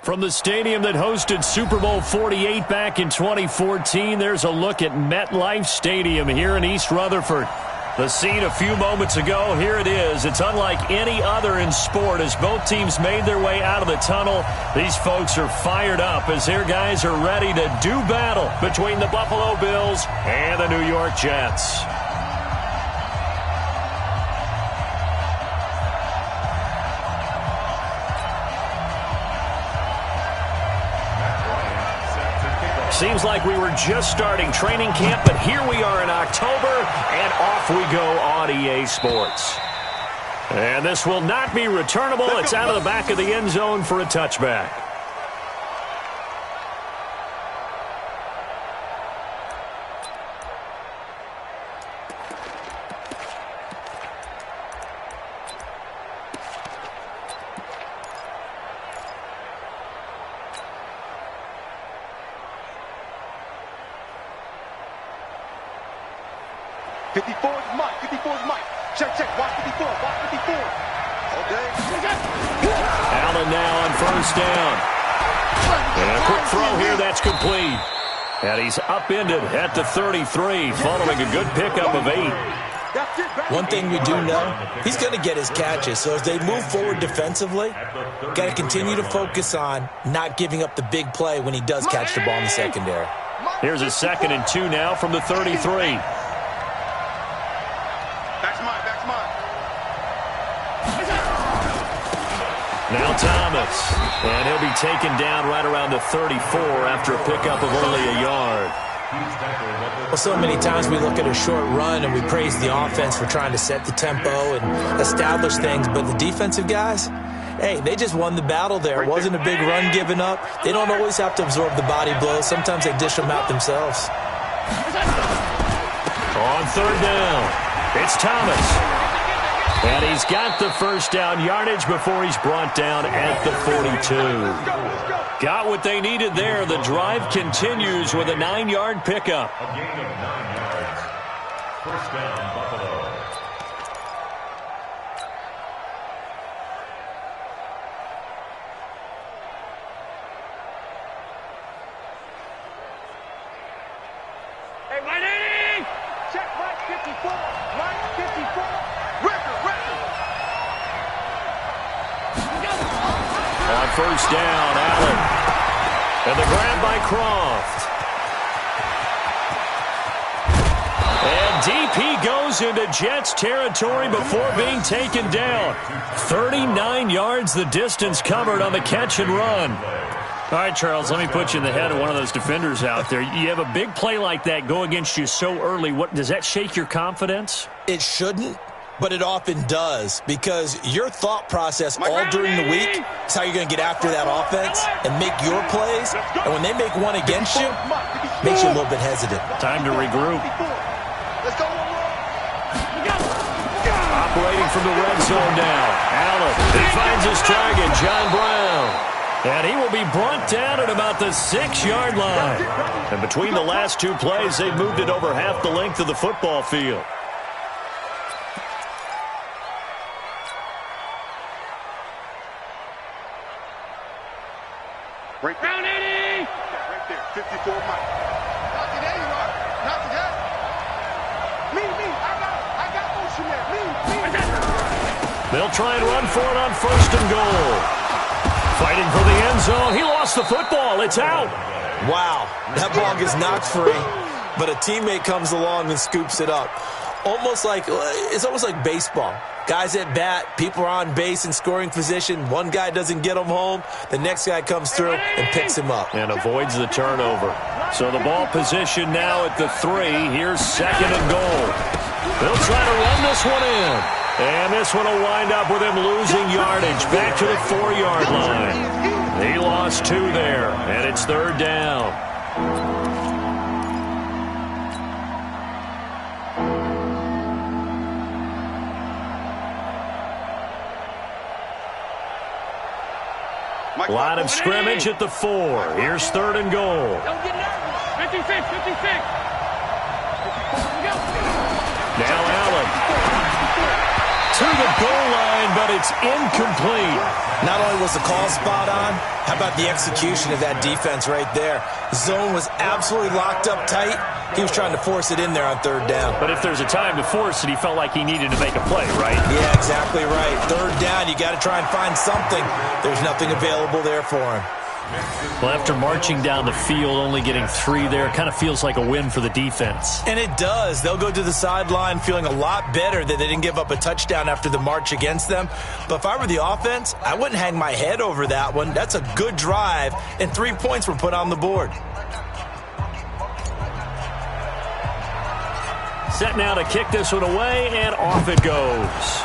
From the stadium that hosted Super Bowl 48 back in 2014, there's a look at MetLife Stadium here in East Rutherford. The scene a few moments ago, here it is. It's unlike any other in sport as both teams made their way out of the tunnel. These folks are fired up as their guys are ready to do battle between the Buffalo Bills and the New York Jets. Seems like we were just starting training camp, but here we are in October, and off we go on EA Sports. And this will not be returnable. It's out of the back of the end zone for a touchback. Allen now on first down. And a quick throw here that's complete. And he's upended at the 33 following a good pickup of 8. One thing we do know, he's going to get his catches. So as they move forward defensively, got to continue to focus on not giving up the big play when he does catch the ball in the secondary. Here's a 2nd and 2 now from the 33. Now Thomas, and he'll be taken down right around the 34 after a pickup of only a yard. Well, so many times we look at a short run and we praise the offense for trying to set the tempo and establish things, but the defensive guys, hey, they just won the battle there. It wasn't a big run given up. They don't always have to absorb the body blows. Sometimes they dish them out themselves. On 3rd down, it's Thomas. And he's got the first down yardage before he's brought down at the 42. Got what they needed there. The drive continues with a 9-yard pickup. A gain of 9 yards. First down, Buffalo. Hey, 180! Check right 54. Right 54. On first down, Allen. And the grab by Croft. And deep he goes into Jets territory before being taken down. 39 yards the distance covered on the catch and run. All right, Charles, let me put you in the head of one of those defenders out there. You have a big play like that go against you so early. What does that shake your confidence? It shouldn't. But it often does, because your thought process all during the week is how you're going to get after that offense and make your plays. And when they make one against you, it makes you a little bit hesitant. Time to regroup. Operating from the red zone now. Allen, he finds his target, John Brown. And he will be brought down at about the 6-yard line. And between the last 2 plays, they've moved it over half the length of the football field. Right down 80! Right there, 54 Mike. Not today, you are. Not today. Me. I got motion there. Me. They'll try and run for it on 1st and goal. Fighting for the end zone. He lost the football. It's out. Wow, that ball gets knocked free, but a teammate comes along and scoops it up. It's almost like baseball. Guys at bat, people are on base in scoring position. One guy doesn't get him home. The next guy comes through and picks him up. And avoids the turnover. So the ball position now at the 3. Here's 2nd and goal. They'll try to run this one in. And this one will wind up with him losing yardage back to the 4-yard line. He lost 2 there, and it's 3rd down. Line of scrimmage at the 4. Here's 3rd and goal. Don't get nervous. 56. Now Allen. to the goal line, but it's incomplete. Not only was the call spot on, how about the execution of that defense right there? The zone was absolutely locked up tight. He was trying to force it in there on third down. But if there's a time to force it, he felt like he needed to make a play, right? Yeah, exactly right. Third down, you got to try and find something. There's nothing available there for him. Well, after marching down the field, only getting 3 there, kind of feels like a win for the defense. And it does. They'll go to the sideline feeling a lot better that they didn't give up a touchdown after the march against them. But if I were the offense, I wouldn't hang my head over that one. That's a good drive, and 3 points were put on the board. Set now to kick this one away, and off it goes.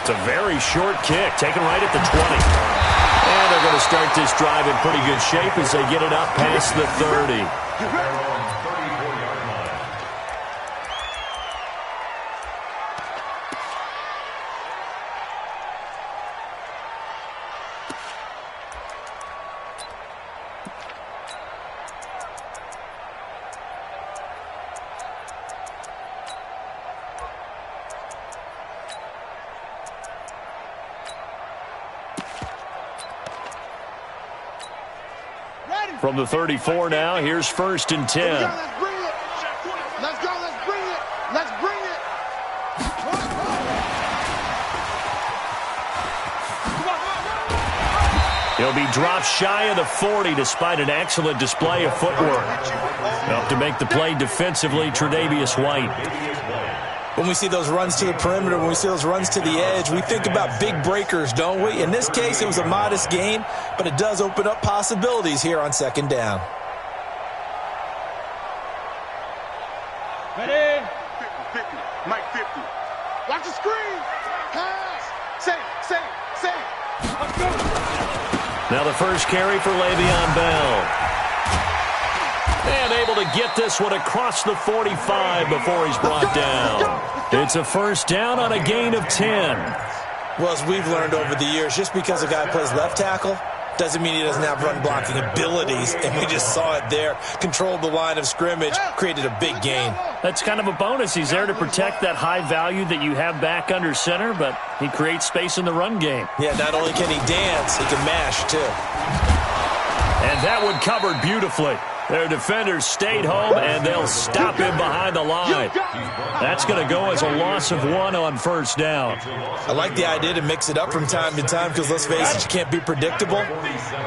It's a very short kick, taken right at the 20. And they're going to start this drive in pretty good shape as they get it up past the 30. From the 34 now, here's 1st and 10. Let's bring it. Let's go. Let's bring it. Let's bring it. He'll be dropped shy of the 40 despite an excellent display of footwork. Up to make the play defensively, Tre'Davious White. When we see those runs to the perimeter, when we see those runs to the edge, we think about big breakers, don't we? In this case, it was a modest gain, but it does open up possibilities here on 2nd down. Ready? 50. Mike 50. Watch the screen. Pass. Safe. Let's go. Now the first carry for Le'Veon Bell. And able to get this one across the 45 before he's brought down. It's a 1st down on a gain of 10. Well, as we've learned over the years, just because a guy plays left tackle doesn't mean he doesn't have run blocking abilities. And we just saw it there. Controlled the line of scrimmage, created a big gain. That's kind of a bonus. He's there to protect that high value that you have back under center, but he creates space in the run game. Yeah, not only can he dance, he can mash too. And that one covered beautifully. Their defenders stayed home, and they'll stop him behind the line. That's going to go as a loss of 1 on 1st down. I like the idea to mix it up from time to time because, let's face it, you can't be predictable.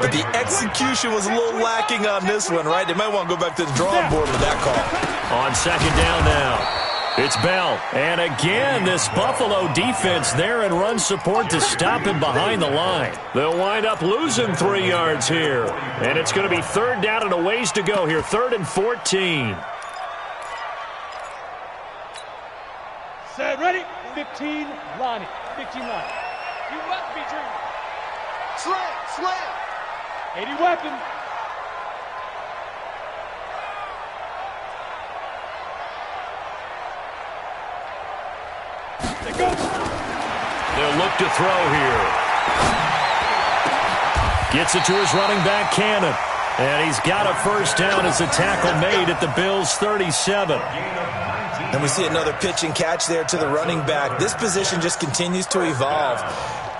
But the execution was a little lacking on this one, right? They might want to go back to the drawing board with that call. On 2nd down now. It's Bell. And again, this Buffalo defense there in run support to stop him behind the line. They'll wind up losing 3 yards here. And it's going to be 3rd down and a ways to go here. 3rd and 14. Set, ready? 15, Lonnie. 15, Lonnie. You must be dreaming. Slam. 80 weapon. They'll look to throw here. Gets it to his running back, Cannon. And he's got a 1st down as a tackle made at the Bills' 37. And we see another pitch and catch there to the running back. This position just continues to evolve.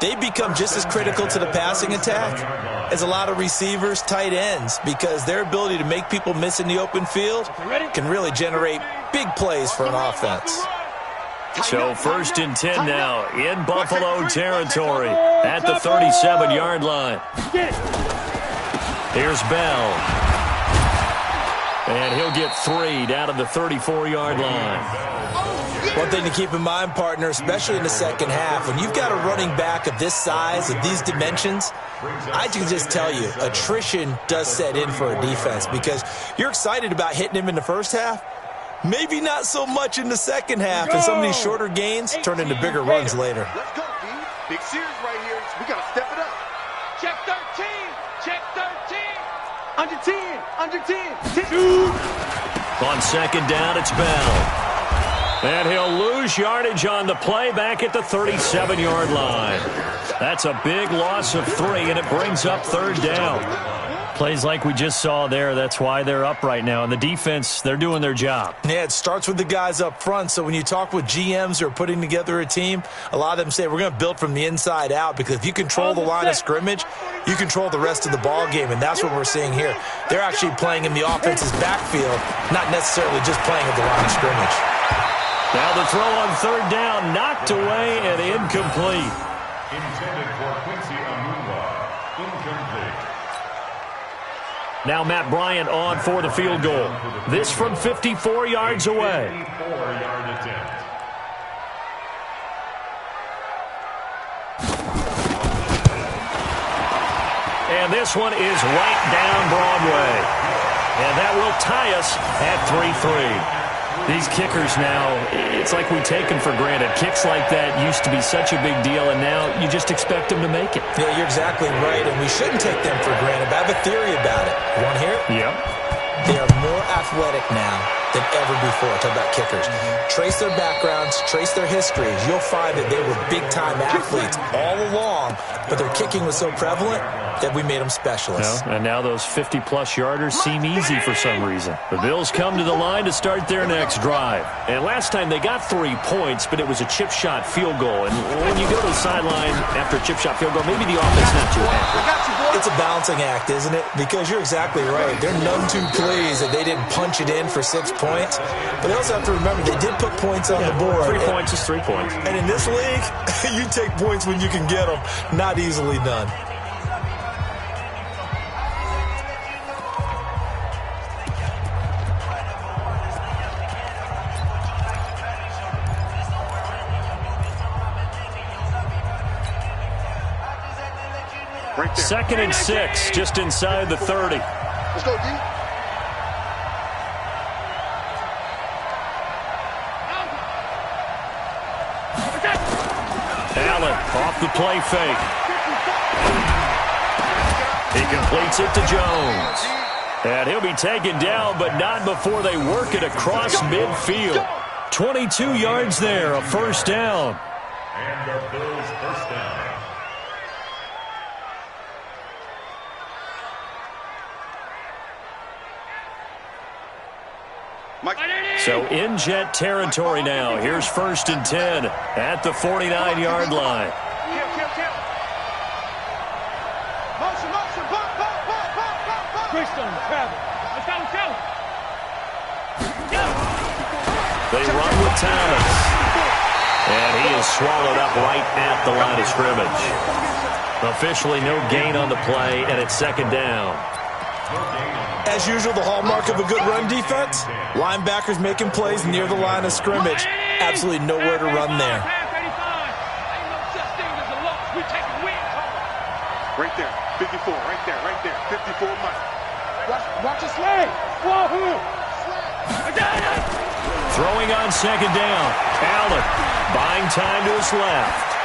They become just as critical to the passing attack as a lot of receivers, tight ends, because their ability to make people miss in the open field can really generate big plays for an offense. So 1st and 10 now in Buffalo territory at the 37-yard line. Here's Bell. And he'll get 3 down to the 34-yard line. One thing to keep in mind, partner, especially in the second half, when you've got a running back of this size, of these dimensions, I can just tell you, attrition does set in for a defense because you're excited about hitting him in the first half. Maybe not so much in the second half, and some of these shorter gains turn into bigger runs later. Let's go, D. Big series right here. We got to step it up. Check 13. Check 13. Under 10. Under 10. 10. On 2nd down, it's Bell. And he'll lose yardage on the play back at the 37-yard line. That's a big loss of 3, and it brings up 3rd down. Plays like we just saw there. That's why they're up right now. And the defense, they're doing their job. Yeah, it starts with the guys up front. So when you talk with GMs who are putting together a team, a lot of them say we're going to build from the inside out, because if you control the line of scrimmage, you control the rest of the ball game, and that's what we're seeing here. They're actually playing in the offense's backfield, not necessarily just playing at the line of scrimmage. Now the throw on third down, knocked away and incomplete. Intended for Quincy Amundwa. Incomplete. Now Matt Bryant on for the field goal. This from 54 yards away. 54-yard attempt. And this one is right down Broadway. And that will tie us at 3-3. These kickers now, it's like we take them for granted. Kicks like that used to be such a big deal, and now you just expect them to make it. Yeah, you're exactly right, and we shouldn't take them for granted. But I have a theory about it. You want to hear it? Yep. They are more athletic now than ever before. Talk about kickers. Trace their backgrounds, trace their histories. You'll find that they were big-time athletes all along, but their kicking was so prevalent that we made them specialists. And now those 50-plus yarders seem easy for some reason. The Bills come to the line to start their next drive. And last time they got 3 points, but it was a chip shot field goal. And when you go to the sideline after a chip shot field goal, maybe the offense not too happy. It's a balancing act, isn't it? Because you're exactly right. They're none too pleased that they didn't punch it in for 6 points. But they also have to remember they did put points on the board. 3 points is 3 points. And in this league, you take points when you can get them. Not easily done. Right there. 2nd and 6, just inside the 30. Let's go, D. Allen off the play fake. He completes it to Jones. And he'll be taken down, but not before they work it across midfield. 22 yards there, a first down. And the Bills first down. So in jet territory now. Here's 1st and 10 at the 49-yard line. They run with Thomas. And he is swallowed up right at the line of scrimmage. Officially no gain on the play, and it's 2nd down. As usual, the hallmark of a good run defense, linebackers making plays near the line of scrimmage. Absolutely nowhere to run there. Right there, 54, right there, 54 Mike. Watch the slang. Throwing on 2nd down. Allen buying time to his left.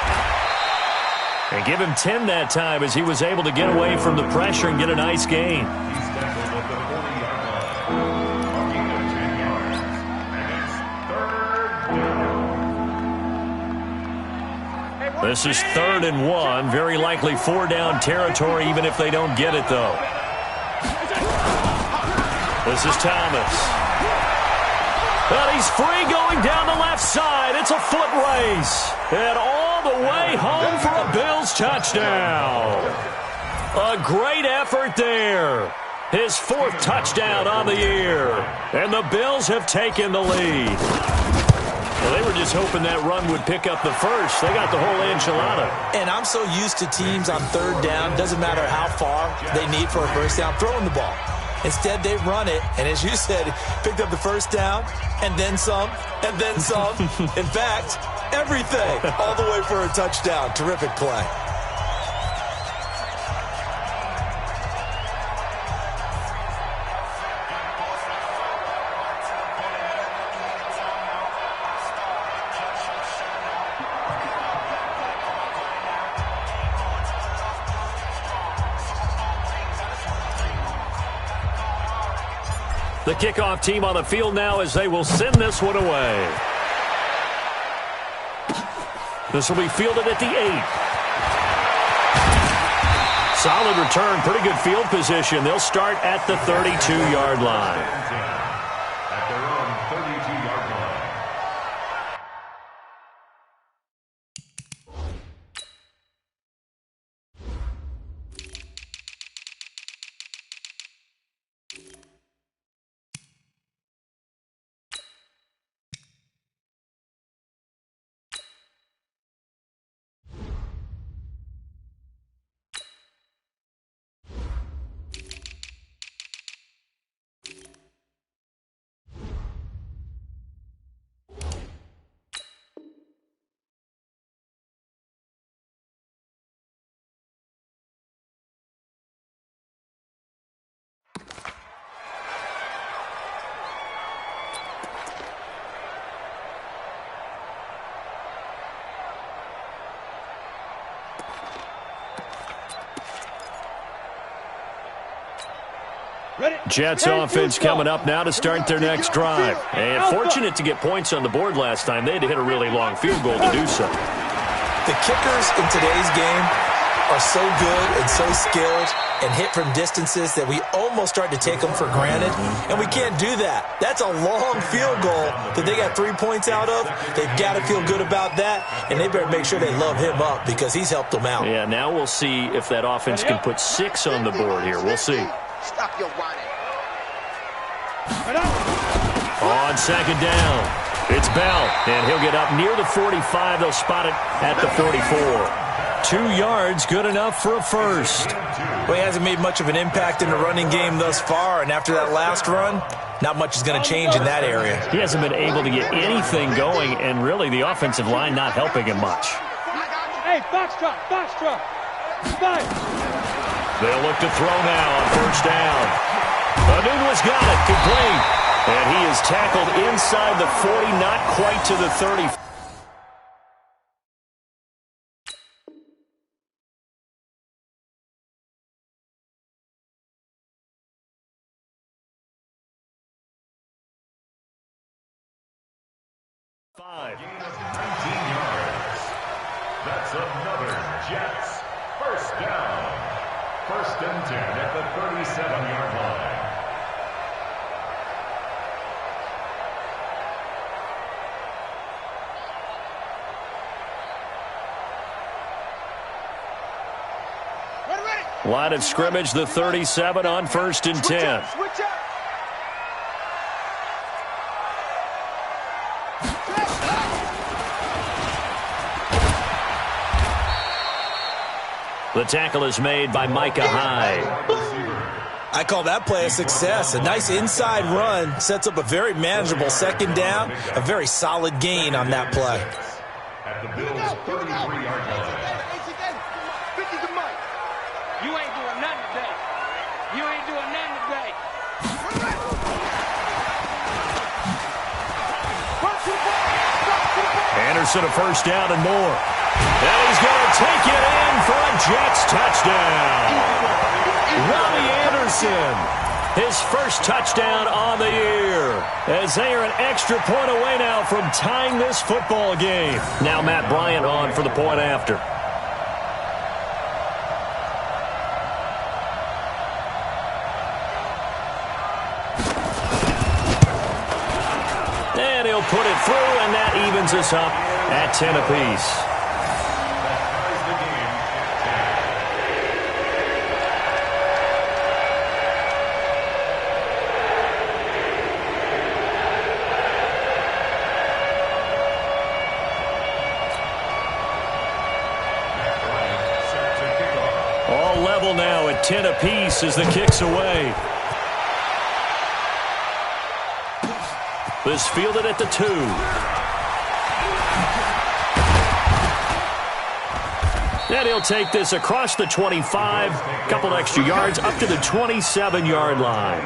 And give him 10 that time as he was able to get away from the pressure and get a nice gain. He's tackled at the 40-yard line. Marking of 10 yards. And it's 3rd down. This is 3rd and 1. Very likely 4 down territory, even if they don't get it, though. This is Thomas. But he's free going down the left side. It's a foot race. And all the way home for a Bills touchdown. A great effort there. His 4th touchdown on the year. And the Bills have taken the lead. Well, they were just hoping that run would pick up the first. They got the whole enchilada. And I'm so used to teams on 3rd down, doesn't matter how far they need for a first down, throwing the ball. Instead, they run it, and as you said, picked up the first down, and then some, and then some. In fact, everything, all the way for a touchdown. Terrific play. The kickoff team on the field now as they will send this one away. This will be fielded at the 8. Solid return, pretty good field position. They'll start at the 32-yard line. At their own 32-yard line. Jets offense coming up now to start their next drive. And fortunate to get points on the board last time. They had to hit a really long field goal to do so. The kickers in today's game are so good and so skilled and hit from distances that we almost start to take them for granted, and we can't do that. That's a long field goal that they got 3 points out of. They've got to feel good about that, and they better make sure they love him up because he's helped them out. Yeah, now we'll see if that offense can put 6 on the board here. We'll see. Stop your whining. On second down, it's Bell, and he'll get up near the 45. They'll spot it at the 44. 2 yards, good enough for a first. Well, he hasn't made much of an impact in the running game thus far, and after that last run, not much is going to change in that area. He hasn't been able to get anything going, and really the offensive line not helping him much. Hey, box drop, box drop. Five. They'll look to throw now on first down. Anunua's got it, complete. And he is tackled inside the 40, not quite to the 30. Gain of 19 yards. That's another Jets first down. 1st and 10 at the 37-yard line. Line of scrimmage, the 37 on 1st and 10. Switch up. The tackle is made by Micah Hyde. I call that play a success. A nice inside run sets up a very manageable second down, a very solid gain on that play. At the Bills' 33-yard line. You ain't doing nothing today. You ain't doing nothing today. Anderson a first down and more. And he's going to take it in for a Jets touchdown. Robbie Anderson, his first touchdown on the year, as they are an extra point away now from tying this football game. Now Matt Bryant on for the point after. And he'll put it through, and that evens us up at 10 apiece. All level now at 10 apiece as the kick's away. This fielded at the 2. And he'll take this across the 25, couple extra yards, up to the 27-yard line.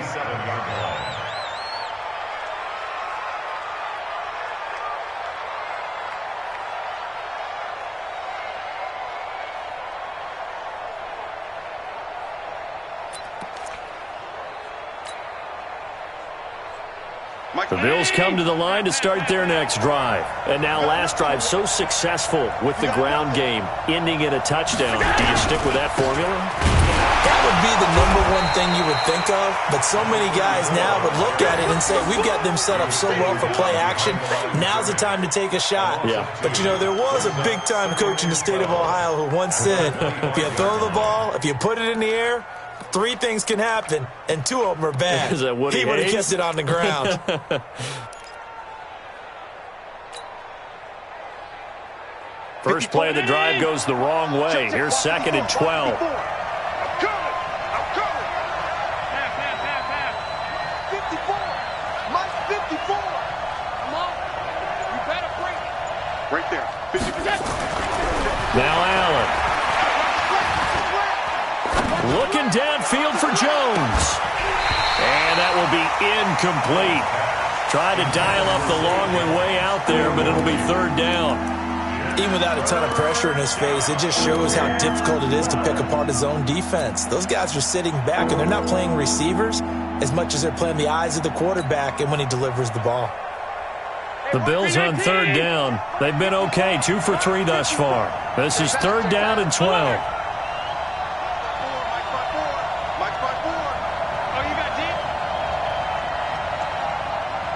The Bills come to the line to start their next drive. And now last drive so successful with the ground game, ending in a touchdown. Do you stick with that formula? That would be the #1 thing you would think of, but so many guys now would look at it and say, we've got them set up so well for play action, now's the time to take a shot. Yeah. But, you know, there was a big-time coach in the state of Ohio who once said, if you throw the ball, if you put it in the air, 3 things can happen, and 2 of them are bad. Is that Woody he would have Hayes? kept it on the ground. First play of the drive goes the wrong way. Here's 2nd and 12. I'm coming. Half. 54. Mike, 54. Come on. You better break it. Right there. 54. Now Allen. Looking downfield for Jones. And that will be incomplete. Tried to dial up the long one way out there, but it'll be 3rd down. Even without a ton of pressure in his face, it just shows how difficult it is to pick apart his own defense. Those guys are sitting back, and they're not playing receivers as much as they're playing the eyes of the quarterback and when he delivers the ball. The Bills on 3rd down. They've been okay, 2 for 3 thus far. This is 3rd down and 12. Mike 54. Oh, you got deep?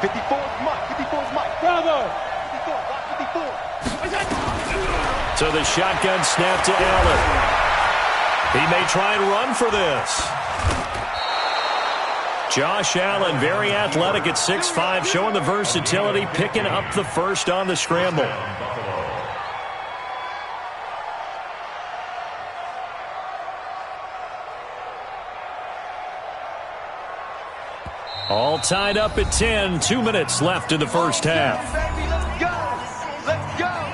54 is Mike. 54 is Mike. Bravo. 54. Watch 54. So the shotgun snap to Allen. He may try and run for this. Josh Allen, very athletic at 6'5", showing the versatility, picking up the first on the scramble. All tied up at 10, 2 minutes left in the first half. Baby, let's go. Let's go.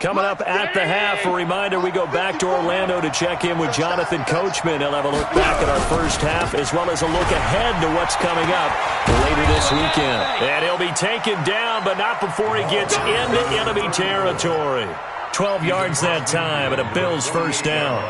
Coming up at the half, a reminder, we go back to Orlando to check in with Jonathan Coachman. He'll have a look back at our first half as well as a look ahead to what's coming up later this weekend. And he'll be taken down, but not before he gets into enemy territory. 12 yards that time and a Bills first down.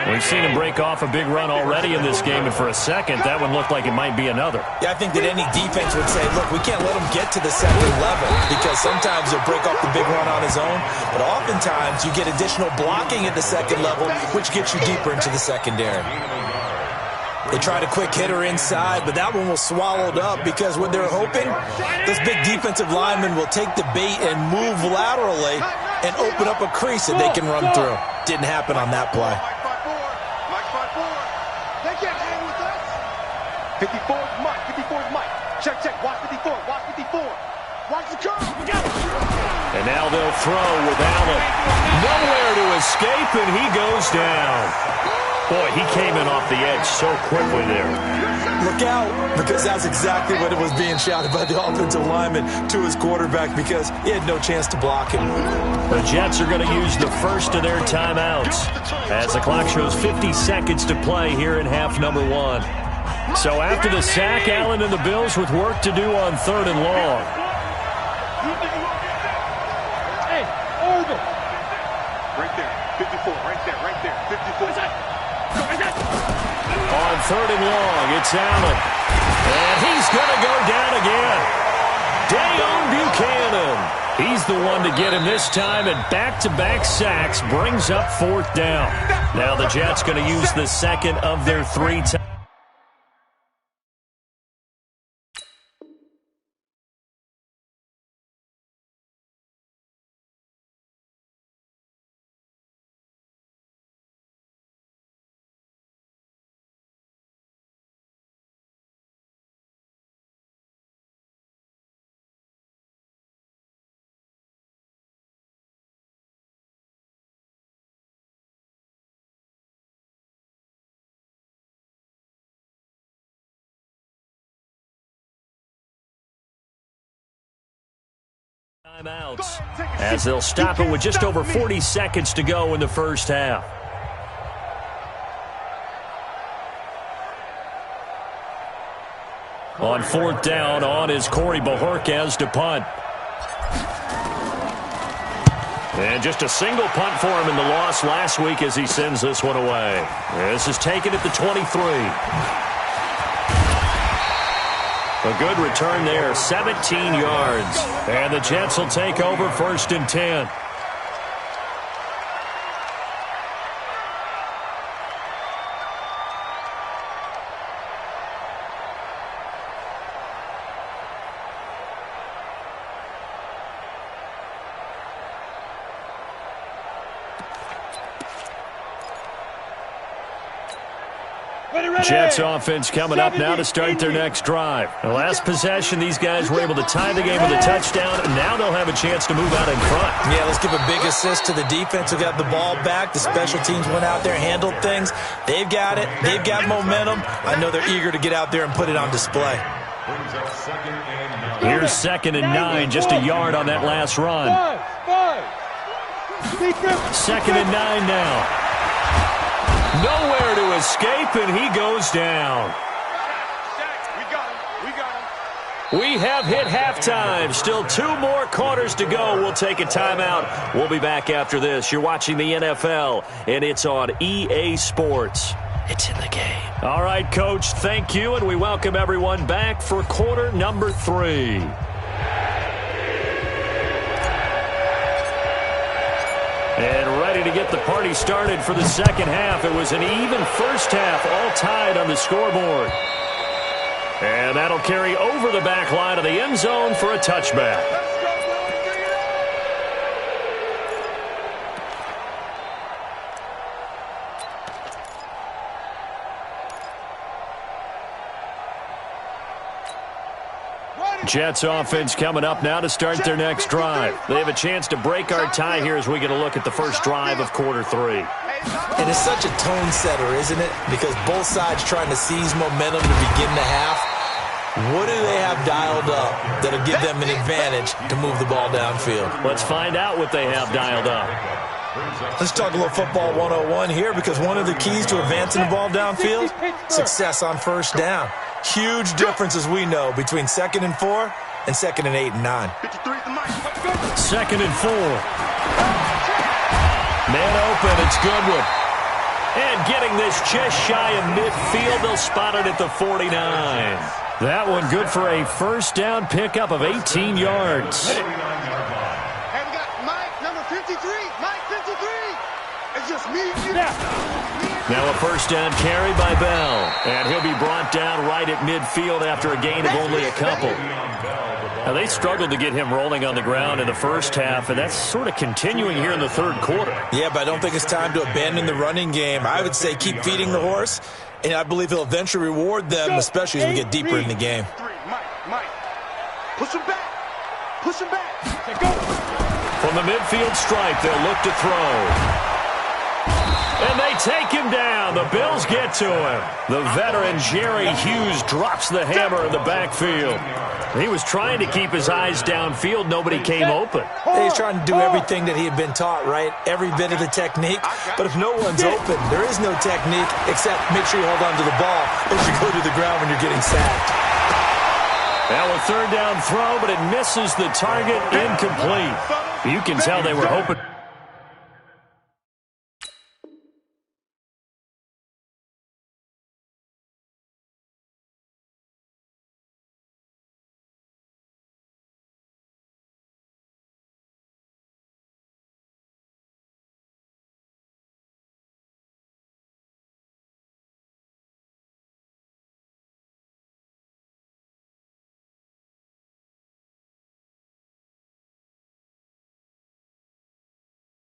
We've seen him break off a big run already in this game, and for a second, that one looked like it might be another. Yeah, I think that any defense would say, look, we can't let him get to the second level because sometimes he'll break off the big run on his own, but oftentimes you get additional blocking at the second level, which gets you deeper into the secondary. They tried a quick hitter inside, but that one was swallowed up because what they're hoping, this big defensive lineman will take the bait and move laterally and open up a crease that they can run through. Didn't happen on that play. Mike 54. They can't hang with us. 54 is Mike. 54 is Mike. Check. Watch 54. Watch 54. Watch the curve. And now they'll throw with Allen. Nowhere to escape, and he goes down. Boy, he came in off the edge so quickly there. Look out, because that's exactly what it was being shouted by the offensive lineman to his quarterback because he had no chance to block him. The Jets are going to use the first of their timeouts as the clock shows 50 seconds to play here in half number 1. So after the sack, Allen and the Bills with work to do on 3rd and long. Hey, Orville. Right there. 54. Right there. 54. On 3rd and long, it's Allen. And he's going to go down again. Dayon Buchanan. He's the one to get him this time, and back-to-back sacks brings up 4th down. Now the Jets going to use the second of their 3 times. Timeouts as they'll stop it with just over 40 seconds to go in the first half. On 4th down, on is Corey Bojorquez to punt. And just a single punt for him in the loss last week as he sends this one away. This is taken at the 23. A good return there, 17 yards. And the Jets will take over 1st and 10. Jets offense coming up now to start their next drive. The last possession, these guys were able to tie the game with a touchdown, and now they'll have a chance to move out in front. Yeah, let's give a big assist to the defense who got the ball back. The special teams went out there, handled things. They've got it. They've got momentum. I know they're eager to get out there and put it on display. Here's 2nd and 9, just a yard on that last run. 2nd and 9 now. Nowhere to escape, and he goes down. We have hit halftime. Still 2 more quarters to go. We'll take a timeout. We'll be back after this. You're watching the NFL, and it's on EA Sports. It's in the game. All right, Coach, thank you, and we welcome everyone back for quarter number 3. And ready to get the party started for the second half. It was an even first half, all tied on the scoreboard. And that'll carry over the back line of the end zone for a touchback. Jets offense coming up now to start their next drive. They have a chance to break our tie here as we get a look at the first drive of quarter 3. And it's such a tone setter, isn't it? Because both sides trying to seize momentum to begin the half. What do they have dialed up that'll give them an advantage to move the ball downfield? Let's find out what they have dialed up. Let's talk a little football 101 here, because one of the keys to advancing the ball downfield, success on first down. Huge difference, as we know, between 2nd and 4 and 2nd and 8 and 9. 2nd and 4. Man open, it's Goodwin. And getting this just shy of midfield, they'll spot it at the 49. That one good for a first down pickup of 18 yards. Hey, we got Mike, number 53. Mike, 53. It's just me. Now a first down carry by Bell. And he'll be brought down right at midfield after a gain of only a couple. Now they struggled to get him rolling on the ground in the first half, and that's sort of continuing here in the third quarter. Yeah, but I don't think it's time to abandon the running game. I would say keep feeding the horse, and I believe he'll eventually reward them, especially as we get deeper in the game. Mike. Push him back. Push him back. From the midfield stripe, they'll look to throw. And they take him down. The Bills get to him. The veteran Jerry Hughes drops the hammer in the backfield. He was trying to keep his eyes downfield. Nobody came open. He's trying to do everything that he had been taught, right? Every bit of the technique. But if no one's open, there is no technique except make sure you hold on to the ball as you go to the ground when you're getting sacked. Now a third down throw, but it misses the target, incomplete. You can tell they were hoping.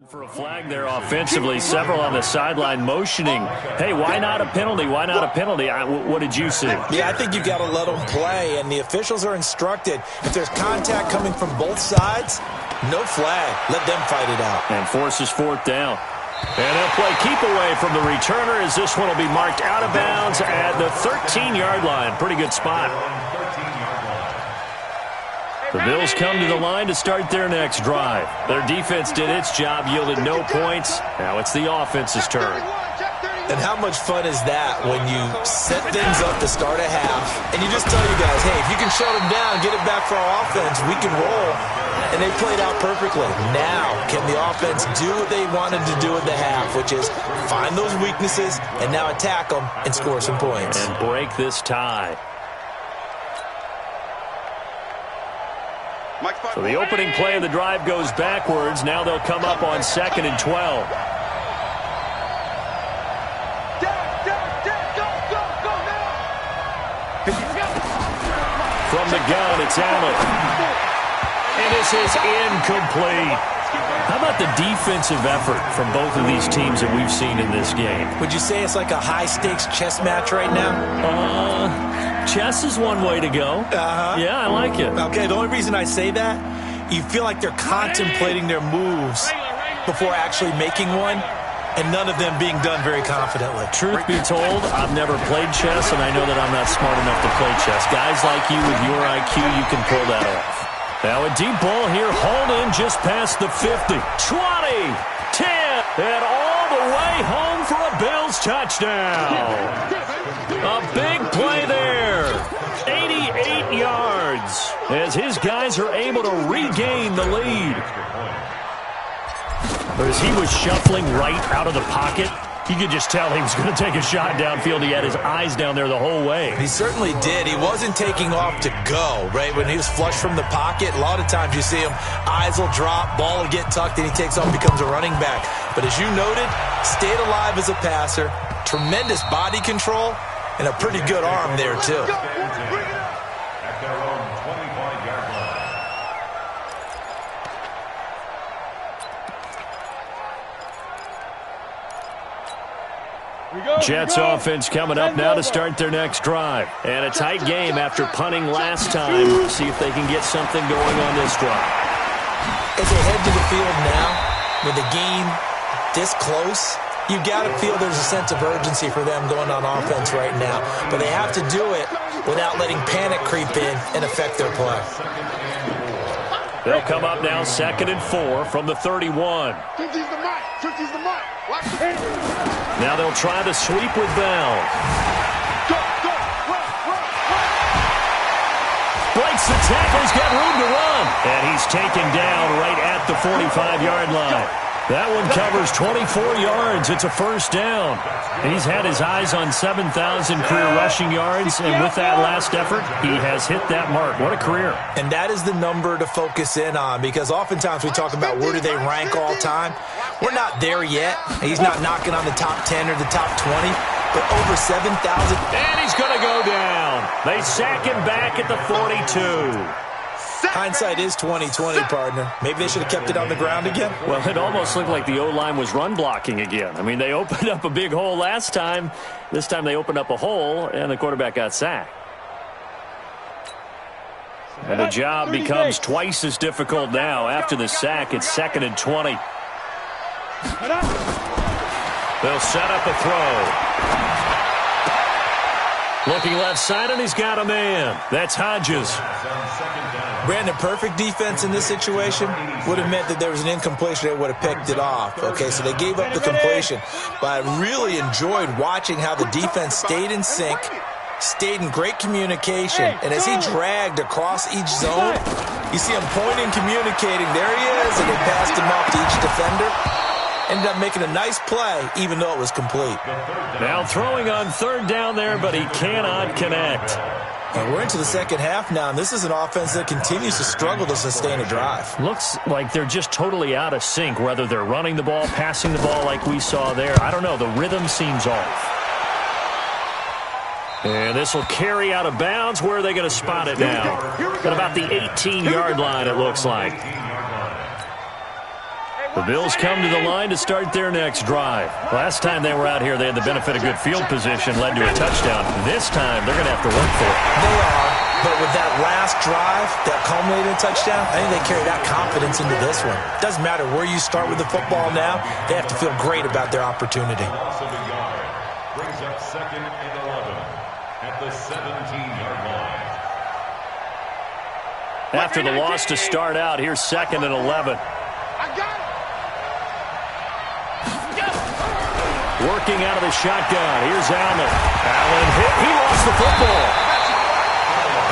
For a flag there offensively, several on the sideline motioning, hey, why not a penalty? Why not a penalty? What did you see? Yeah, I think you've got to let them play, and the officials are instructed. If there's contact coming from both sides, no flag. Let them fight it out. And forces fourth down. And they'll play keep away from the returner as this one will be marked out of bounds at the 13-yard line. Pretty good spot. The Bills come to the line to start their next drive. Their defense did its job, yielded no points. Now it's the offense's turn. Check 31. And how much fun is that when you set things up to start a half and you just tell you guys, hey, if you can shut them down, get it back for our offense, we can roll. And they played out perfectly. Now, can the offense do what they wanted to do at the half, which is find those weaknesses and now attack them and score some points. And break this tie. So the opening play of the drive goes backwards. Now they'll come up on 2nd and 12. From the gun, it's Allen. And this is incomplete. How about the defensive effort from both of these teams that we've seen in this game? Would you say it's like a high-stakes chess match right now? Chess is one way to go. Yeah, I like it. Okay, the only reason I say that, you feel like they're contemplating their moves before actually making one, and none of them being done very confidently. Truth be told, I've never played chess, and I know that I'm not smart enough to play chess. Guys like you with your IQ, you can pull that off. Now a deep ball here, hauled in just past the 50. 20, 10, and all the way home for a Bills touchdown. A big play there. 88 yards as his guys are able to regain the lead. But as he was shuffling right out of the pocket, you could just tell he was going to take a shot downfield. He had his eyes down there the whole way. He certainly did. He wasn't taking off to go, right? When he was flush from the pocket, a lot of times you see him, eyes will drop, ball will get tucked, and he takes off, becomes a running back. But as you noted, stayed alive as a passer, tremendous body control, and a pretty good arm there, too. At their own 25-yard line. Jets offense coming up now to start their next drive. And a tight game after punting last time. See if they can get something going on this drive. As they head to the field now, with the game this close, you got to feel there's a sense of urgency for them going on offense right now. But they have to do it without letting panic creep in and affect their play. They'll come up now 2nd and 4 from the 31. 50's the mark. 50's the mark. Watch it. Now they'll try to sweep with Bell. Go, go, run, run, run. Breaks the tackle. He's got room to run. And he's taken down right at the 45-yard line. That one covers 24 yards. It's a first down. He's had his eyes on 7,000 career rushing yards, and with that last effort, he has hit that mark. What a career. And that is the number to focus in on, because oftentimes we talk about where do they rank all time. We're not there yet. He's not knocking on the top 10 or the top 20, but over 7,000. And he's going to go down. They sack him back at the 42. Hindsight is 20/20, partner. Maybe they should have kept it on the ground again. Well, it almost looked like the O-line was run blocking again. I mean, they opened up a big hole last time. This time they opened up a hole, and the quarterback got sacked. And the job becomes twice as difficult now. After the sack, it's 2nd and 20. They'll set up a throw. Looking left side, and he's got a man. That's Hodges. Brandon, perfect defense in this situation would have meant that there was an incompletion. They would have picked it off. Okay, so they gave up the completion. But I really enjoyed watching how the defense stayed in sync, stayed in great communication. And as he dragged across each zone, you see him pointing, communicating. There he is, and they passed him off to each defender. Ended up making a nice play, even though it was complete. Now throwing on 3rd down there, but he cannot connect. And we're into the second half now, and this is an offense that continues to struggle to sustain a drive. Looks like they're just totally out of sync, whether they're running the ball, passing the ball like we saw there. I don't know. The rhythm seems off. And this will carry out of bounds. Where are they going to spot it now? At about the 18-yard line, it looks like. The Bills come to the line to start their next drive. Last time they were out here, they had the benefit of good field position, led to a touchdown. This time, they're going to have to work for it. They are, but with that last drive, that culminated touchdown, I think they carry that confidence into this one. Doesn't matter where you start with the football now, they have to feel great about their opportunity. Brings up 2nd and 11 at the 17-yard line. After the loss to start out, here's 2nd and 11. I got it. Working out of the shotgun. Here's Allen. Allen hit. He lost the football.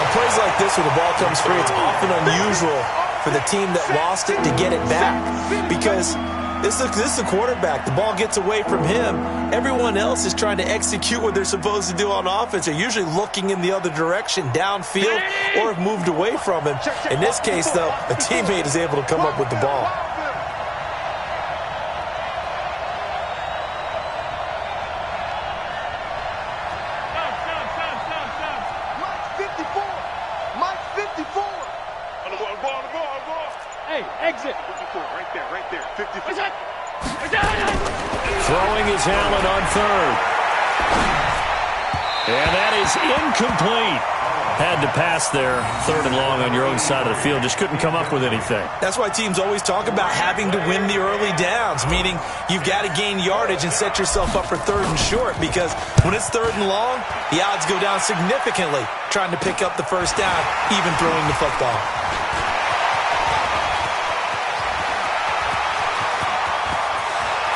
On plays like this where the ball comes free, it's often unusual for the team that lost it to get it back because this is the quarterback. The ball gets away from him. Everyone else is trying to execute what they're supposed to do on offense. They're usually looking in the other direction, downfield, or have moved away from him. In this case, though, a teammate is able to come up with the ball. Hey, exit. 54, right there. 54. Throwing is Allen on third. And that is incomplete. Had to pass there, third and long on your own side of the field. Just couldn't come up with anything. That's why teams always talk about having to win the early downs, meaning you've got to gain yardage and set yourself up for third and short because when it's third and long, the odds go down significantly trying to pick up the first down, even throwing the football.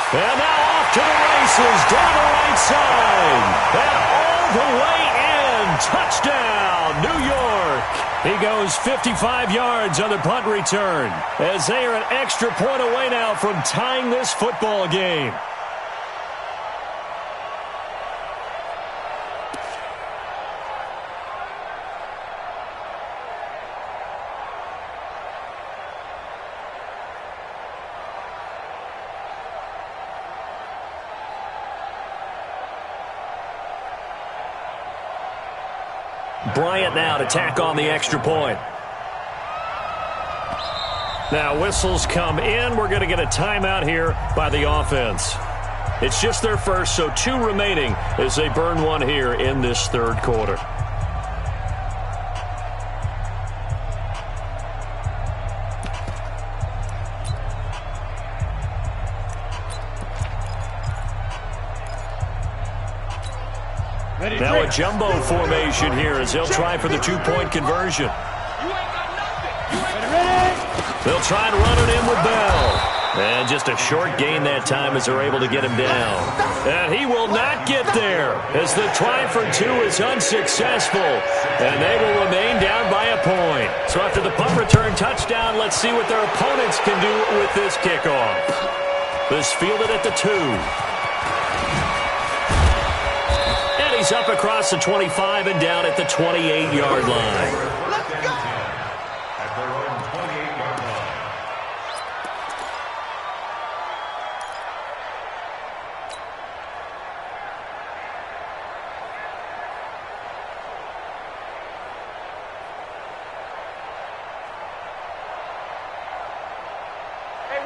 And now off to the races, down the right side. And all the way in. Touchdown, New York. He goes 55 yards on the punt return as they are an extra point away now from tying this football game. Bryant now to tack on the extra point. Now whistles come in. We're going to get a timeout here by the offense. It's just their first, so 2 remaining as they burn one here in this third quarter. Now a jumbo formation here as they'll try for the 2-point conversion. They'll try and run it in with Bell. And just a short gain that time as they're able to get him down. And he will not get there as the try for 2 is unsuccessful. And they will remain down by a point. So after the punt return touchdown, let's see what their opponents can do with this kickoff. This fielded at the 2. He's up across the 25 and down at the 28-yard line. Let's go! At their own 28-yard line.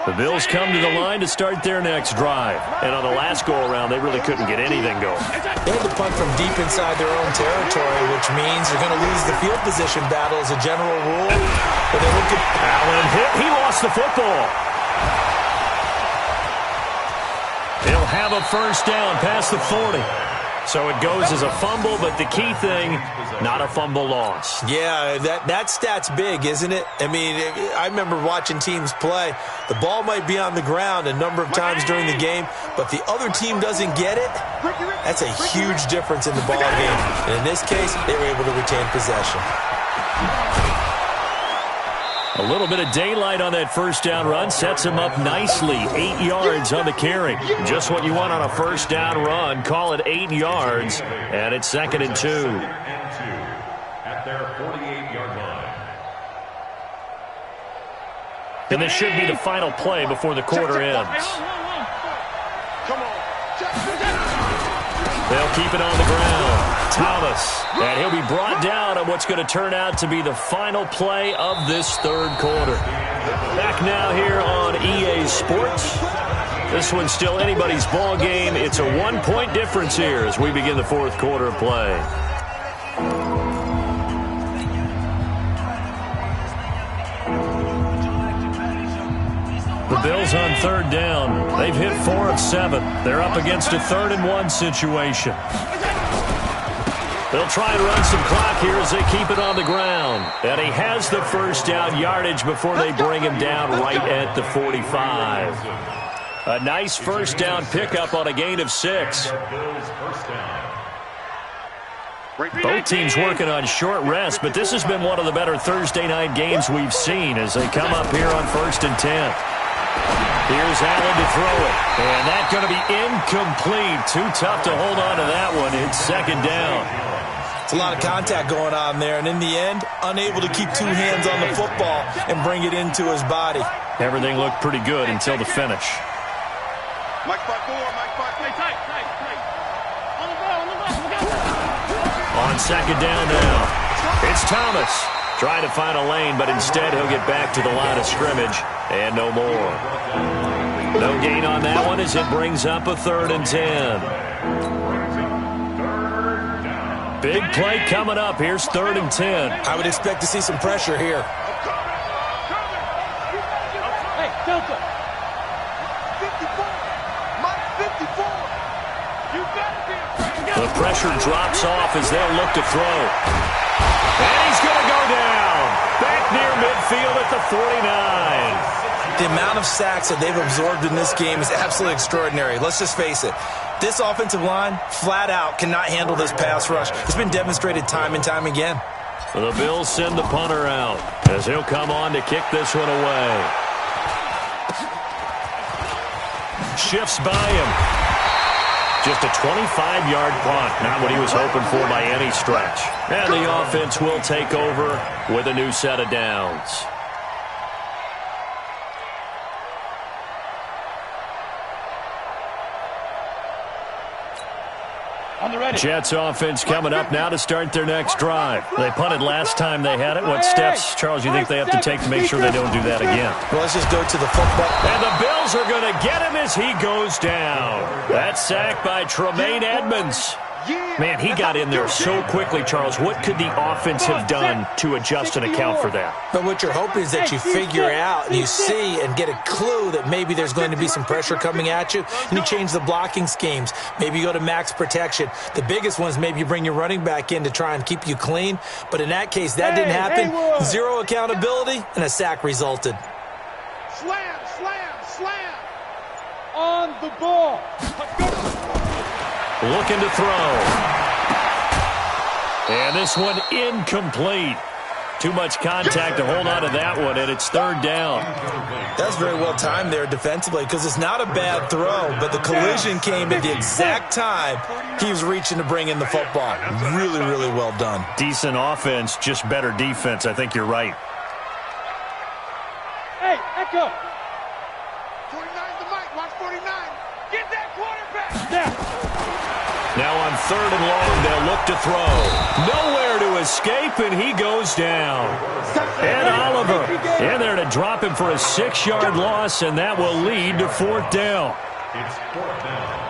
The Bills come to the line to start their next drive. And on the last go-around, they really couldn't get anything going. They had to punt from deep inside their own territory, which means they're going to lose the field position battle as a general rule. But they look at Allen hit. He lost the football. He'll have a first down past the 40. So it goes as a fumble, but the key thing, not a fumble loss. Yeah, that stat's big, isn't it? I mean, I remember watching teams play. The ball might be on the ground a number of times during the game, but the other team doesn't get it. That's a huge difference in the ball game. And in this case, they were able to retain possession. A little bit of daylight on that first down run sets him up nicely. 8 yards on the carry. Just what you want on a first down run. Call it 8 yards, and it's 2nd and 2. At their 48-yard line. And this should be the final play before the quarter ends. Come on. They'll keep it on the ground. Thomas, and he'll be brought down on what's going to turn out to be the final play of this third quarter. Back now here on EA Sports. This one's still anybody's ball game. It's a 1-point difference here as we begin the fourth quarter of play. The Bills on third down. They've hit 4 of 7. They're up against a 3rd and 1 situation. They'll try and run some clock here as they keep it on the ground. And he has the first down yardage before they bring him down right at the 45. A nice first down pickup on a gain of 6. Both teams working on short rest, but this has been one of the better Thursday night games we've seen as they come up here on 1st and 10. Here's Allen to throw it, and that's going to be incomplete. Too tough to hold on to that one. It's 2nd down. It's a lot of contact going on there, and in the end, unable to keep 2 hands on the football and bring it into his body. Everything looked pretty good until the finish. Mike 5-4, Mike 5-4. Tight. On the ball. On 2nd down now, it's Thomas. Trying to find a lane, but instead he'll get back to the line of scrimmage, and no more. No gain on that one as it brings up a 3rd and 10. Big play coming up. Here's 3rd and 10. I would expect to see some pressure here. Hey, Delta. 54. Mike 54. You better be afraid. The pressure drops off as they'll look to throw. And he's going to go down. Back near midfield at the 49. The amount of sacks that they've absorbed in this game is absolutely extraordinary. Let's just face it. This offensive line, flat out, cannot handle this pass rush. It's been demonstrated time and time again. The Bills send the punter out as he'll come on to kick this one away. Shifts by him. Just a 25-yard punt. Not what he was hoping for by any stretch. And the offense will take over with a new set of downs. On the ready. Jets offense coming up now to start their next drive. They punted last time they had it. What steps, Charles, you think they have to take to make sure they don't do that again? Well, let's just go to the football. And the Bills are going to get him as he goes down. That sack by Tremaine Edmonds. Man, he got in there so quickly, Charles. What could the offense have done to adjust and account for that? But what you're hoping is that you figure out and you see and get a clue that maybe there's going to be some pressure coming at you, and you change the blocking schemes. Maybe you go to max protection. The biggest one is maybe you bring your running back in to try and keep you clean. But in that case, that didn't happen. Zero accountability, and a sack resulted. Slam. On the ball. Looking to throw. And this one incomplete. Too much contact to hold on to that one, and it's 3rd down. That's very well timed there defensively because it's not a bad throw, but the collision came at the exact time he was reaching to bring in the football. Really, really well done. Decent offense, just better defense. I think you're right. Hey, Echo. 49 to Mike. Watch 49. Get that quarterback. Yeah. Now on 3rd and long, they'll look to throw. Nowhere to escape, and he goes down. And Oliver in there to drop him for a 6-yard loss, and that will lead to 4th down. It's 4th down.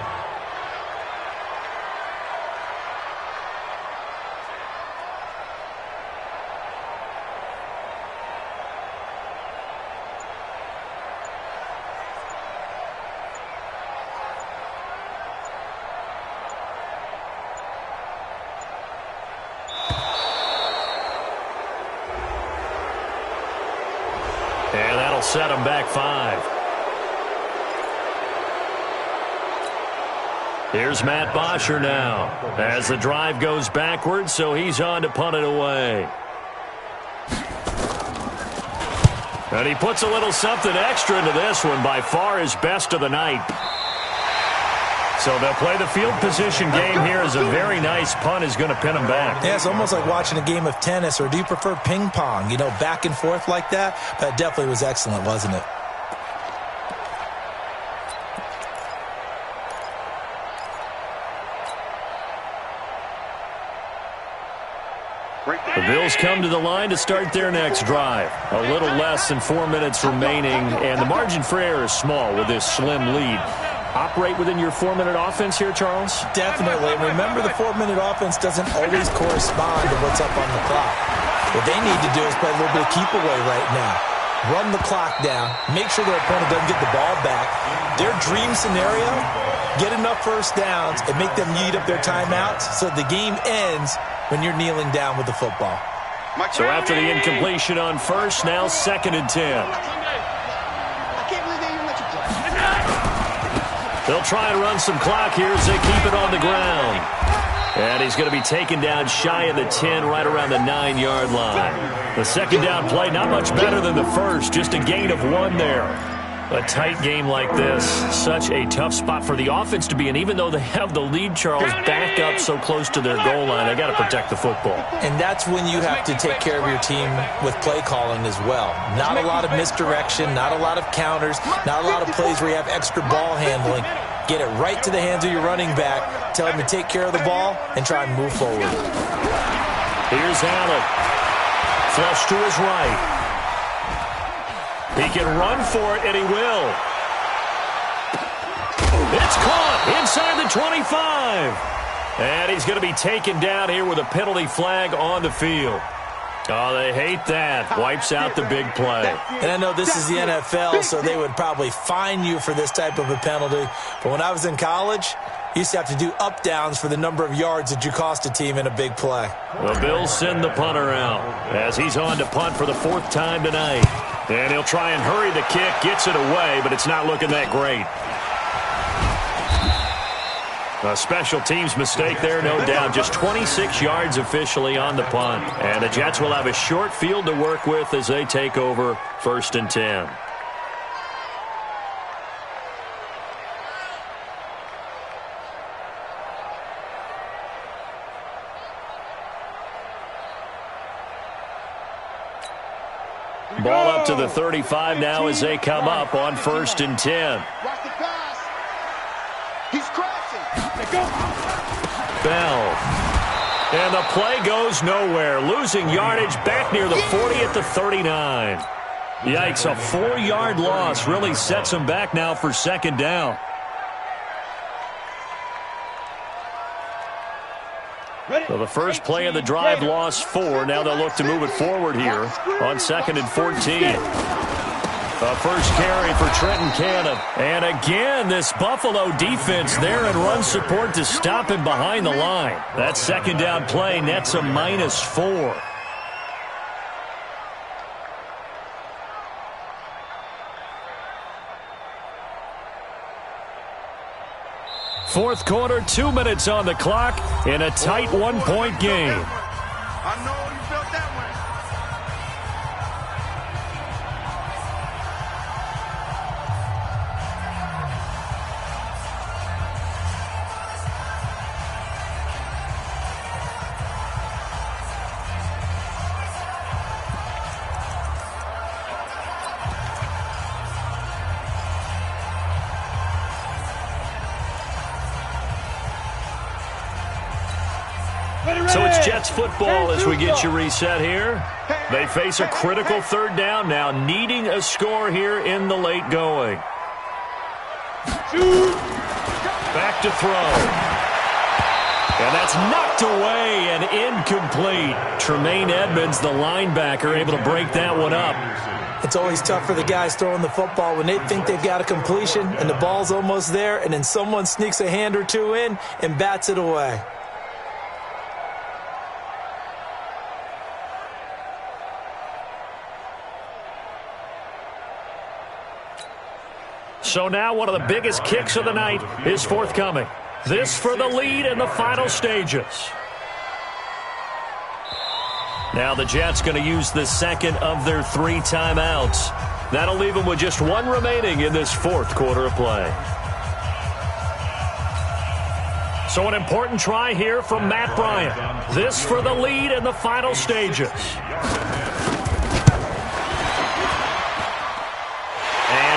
And that'll set him back 5. Here's Matt Bosher now as the drive goes backwards, so he's on to punt it away. And he puts a little something extra into this one, by far his best of the night. So they'll play the field position game here as a very nice punt is going to pin them back. Yeah, it's almost like watching a game of tennis, or do you prefer ping pong? You know, back and forth like that? That definitely was excellent, wasn't it? The Bills come to the line to start their next drive. A little less than 4 minutes remaining, and the margin for error is small with this slim lead. Operate within your 4-minute offense here, Charles? Definitely. And remember, the 4-minute offense doesn't always correspond to what's up on the clock. What they need to do is play a little bit of keep away right now. Run the clock down. Make sure their opponent doesn't get the ball back. Their dream scenario, get enough first downs and make them eat up their timeouts so the game ends when you're kneeling down with the football. So after the incompletion on first, now 2nd and 10. I can't believe they even let you play. They'll try and run some clock here as they keep it on the ground. And he's going to be taken down shy of the 10, right around the 9-yard line. The second down play, not much better than the first, just a gain of 1 there. A tight game like this, such a tough spot for the offense to be in. Even though they have the lead, Charles, back up so close to their goal line, they got to protect the football. And that's when you have to take care of your team with play calling as well. Not a lot of misdirection, not a lot of counters, not a lot of plays where you have extra ball handling. Get it right to the hands of your running back, tell him to take care of the ball, and try and move forward. Here's Allen. Flush to his right. He can run for it, and he will. It's caught inside the 25. And he's going to be taken down here with a penalty flag on the field. Oh, they hate that. Wipes out the big play. And I know this is the NFL, so they would probably fine you for this type of a penalty. But when I was in college, you used to have to do up-downs for the number of yards that you cost a team in a big play. The Bills send the punter out as he's on to punt for the 4th time tonight. And he'll try and hurry the kick, gets it away, but it's not looking that great. A special teams mistake there, no doubt. Just 26 yards officially on the punt. And the Jets will have a short field to work with as they take over 1st and 10. Ball up to the 35 now as they come up on 1st and 10. Watch the pass. He's crashing. Bell. And the play goes nowhere. Losing yardage back near the 40 at the 39. Yikes, a 4-yard loss really sets them back now for 2nd down. So the first play of the drive lost 4. Now they'll look to move it forward here on 2nd and 14. A first carry for Trenton Cannon. And again, this Buffalo defense there in run support to stop him behind the line. That 2nd down play nets a -4. Fourth quarter, 2 minutes on the clock in a tight 1-point game. I know you felt that one. So it's Jets football as we get you reset here. They face a critical 3rd down now, needing a score here in the late going. Back to throw. And that's knocked away and incomplete. Tremaine Edmonds, the linebacker, able to break that one up. It's always tough for the guys throwing the football when they think they've got a completion and the ball's almost there, and then someone sneaks a hand or two in and bats it away. So now one of the biggest kicks of the night is forthcoming. This for the lead in the final stages. Now the Jets going to use the 2nd of their 3 timeouts. That'll leave them with just 1 remaining in this 4th quarter of play. So an important try here from Matt Bryant. This for the lead in the final stages.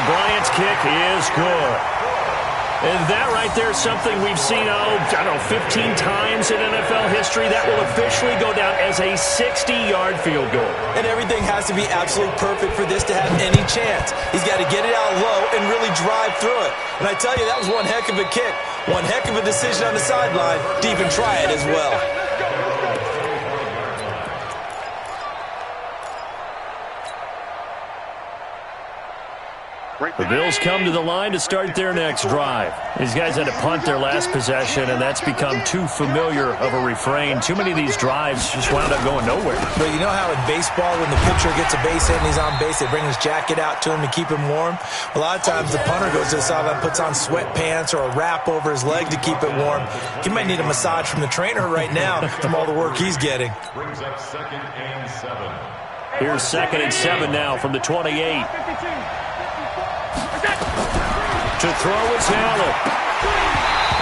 Bryant's kick is good. And that right there is something we've seen, 15 times in NFL history. That will officially go down as a 60-yard field goal. And everything has to be absolutely perfect for this to have any chance. He's got to get it out low and really drive through it. And I tell you, that was one heck of a kick. One heck of a decision on the sideline to even try it as well. The Bills come to the line to start their next drive. These guys had to punt their last possession, and that's become too familiar of a refrain. Too many of these drives just wound up going nowhere. But you know how in baseball, when the pitcher gets a base hit and he's on base, they bring his jacket out to him to keep him warm? A lot of times the punter goes to the sideline, puts on sweatpants or a wrap over his leg to keep it warm. He might need a massage from the trainer right now from all the work he's getting. Brings up 2nd and 7. Here's 2nd and 7 now from the 28. To throw is Allen.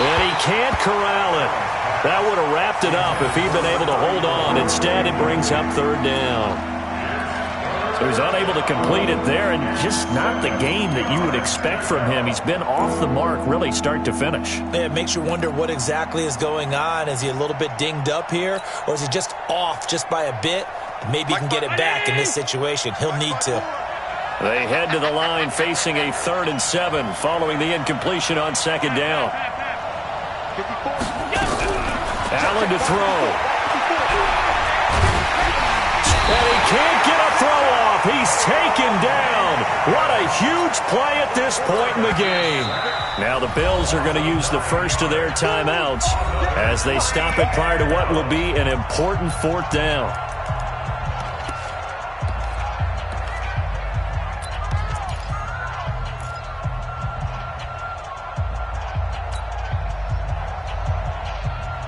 And he can't corral it. That would have wrapped it up if he'd been able to hold on. Instead, it brings up 3rd down. So he's unable to complete it there, and just not the game that you would expect from him. He's been off the mark, really, start to finish. Yeah, it makes you wonder what exactly is going on. Is he a little bit dinged up here, or is he just off just by a bit? Maybe he can get it back in this situation. He'll need to. They head to the line facing a 3rd and 7 following the incompletion on 2nd down. Allen to throw. And he can't get a throw off. He's taken down. What a huge play at this point in the game. Now the Bills are going to use the first of their timeouts as they stop it prior to what will be an important 4th down.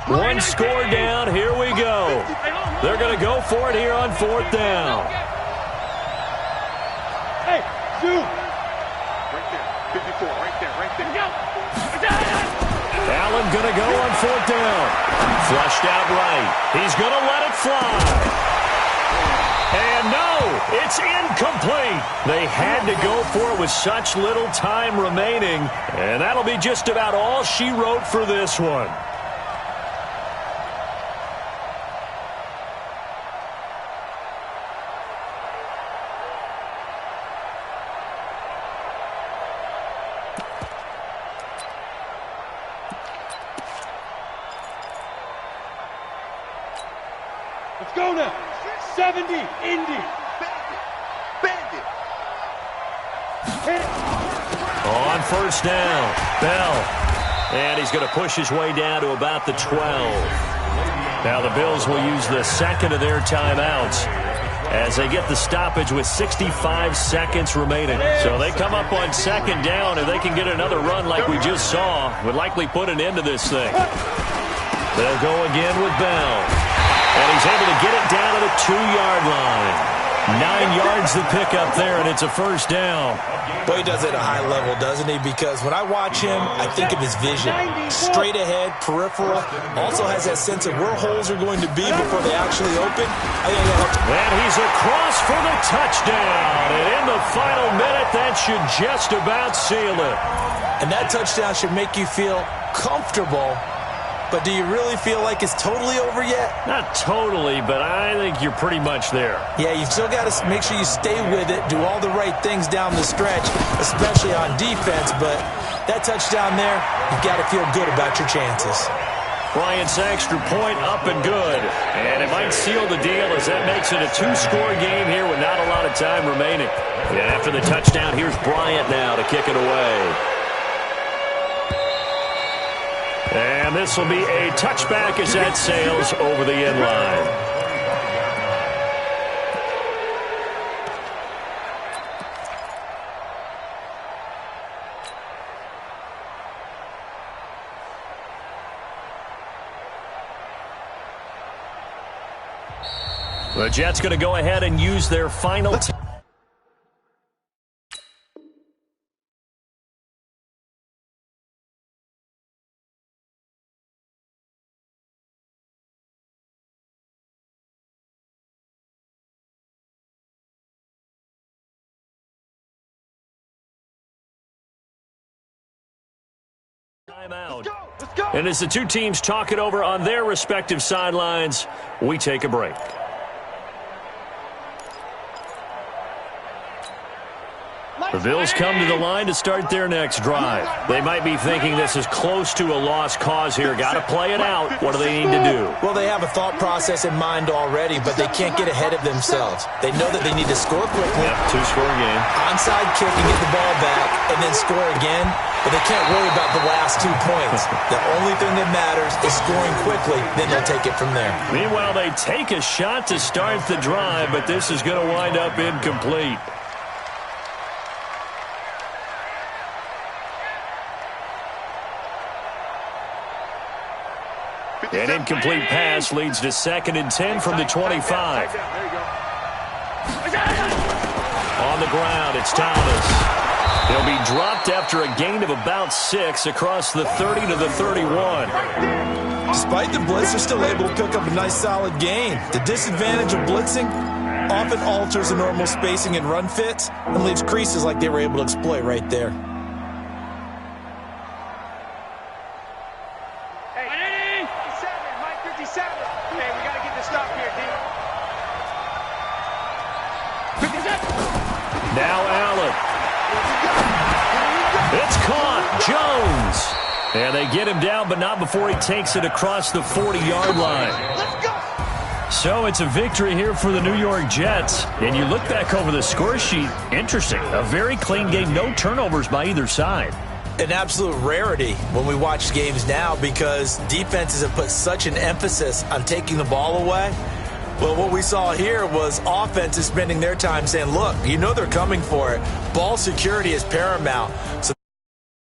One score down. Here we go. They're going to go for it here on 4th down. Hey, Sue. Right there. 54. Right there. Go. Allen going to go on 4th down. Flushed out right. He's going to let it fly. And no, it's incomplete. They had to go for it with such little time remaining. And that'll be just about all she wrote for this one. Let's go now. 70, Indy. Bandit. Hit it. On 1st down, Bell. And he's going to push his way down to about the 12. Now the Bills will use the 2nd of their timeouts as they get the stoppage with 65 seconds remaining. So they come up on 2nd down. If they can get another run like we just saw, would likely put an end to this thing. They'll go again with Bell. And he's able to get it down to the 2-yard line. 9 yards the pickup there, and it's a 1st down. Boy, he does it at a high level, doesn't he? Because when I watch him, I think of his vision. Straight ahead, peripheral. Also has that sense of where holes are going to be before they actually open. And he's across for the touchdown. And in the final minute, that should just about seal it. And that touchdown should make you feel comfortable. But do you really feel like it's totally over yet? Not totally, but I think you're pretty much there. Yeah, you still got to make sure you stay with it, do all the right things down the stretch, especially on defense. But that touchdown there, you've got to feel good about your chances. Bryant's extra point up and good. And it might seal the deal as that makes it a 2-score game here with not a lot of time remaining. And after the touchdown, here's Bryant now to kick it away. And this will be a touchback as that sails over the end line. The Jets going to go ahead and use their final timeout. Let's go. And as the two teams talk it over on their respective sidelines, we take a break. The Bills come to the line to start their next drive. They might be thinking this is close to a lost cause here. Got to play it out. What do they need to do? Well, they have a thought process in mind already, but they can't get ahead of themselves. They know that they need to score quickly. Yep, two-score game. Onside kick and get the ball back, and then score again. But they can't worry about the last 2 points. The only thing that matters is scoring quickly, then they'll take it from there. Meanwhile, they take a shot to start the drive, but this is going to wind up incomplete. An incomplete pass leads to 2nd and 10 from the 25. On the ground, it's Thomas. He'll be dropped after a gain of about 6 across the 30 to the 31. Despite the blitz, they're still able to pick up a nice solid gain. The disadvantage of blitzing often alters the normal spacing and run fits and leaves creases like they were able to exploit right there. Now Allen. It's caught. Jones. And they get him down, but not before he takes it across the 40-yard line. So it's a victory here for the New York Jets. And you look back over the score sheet, interesting. A very clean game, no turnovers by either side. An absolute rarity when we watch games now because defenses have put such an emphasis on taking the ball away. Well, what we saw here was offenses spending their time saying, look, you know they're coming for it. Ball security is paramount. So